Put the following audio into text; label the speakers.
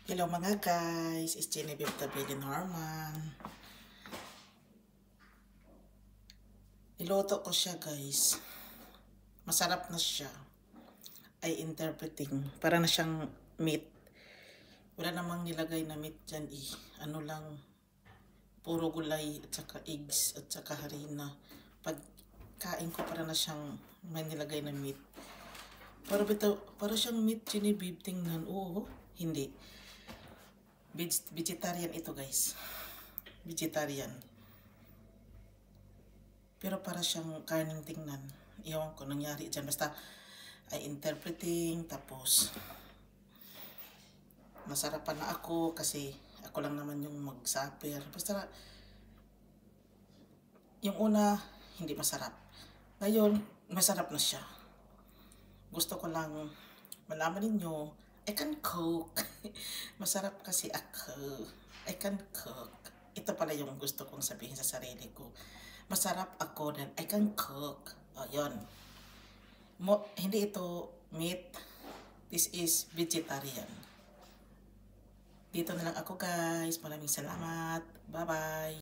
Speaker 1: Hello mga guys, it's Genevieve Tabili Norman. Niluto ko siya guys. Masarap na siya. Ay interpreting. Para na siyang meat. Wala namang nilagay na meat dyan eh. Ano lang, puro gulay at saka eggs at saka harina. Pag kain ko para na siyang may nilagay na meat. Para siyang meat Genevieve, tingnan. Oo, hindi. Vegetarian ito guys. Vegetarian. Pero para siyang kaning tingnan. Iwan ko nangyari dyan. Basta ay interpreting. Tapos masarapan na ako kasi ako lang naman yung mag-suffer. Basta yung una hindi masarap. Ngayon masarap na siya. Gusto ko lang malaman ninyo I can cook. Masarap kasi ako. I can cook. Ito pala yung gusto kong sabihin sa sarili ko. Masarap ako dan I can cook. O, yun. Hindi ito meat. This is vegetarian. Dito na lang ako guys. Maraming salamat. Bye-bye.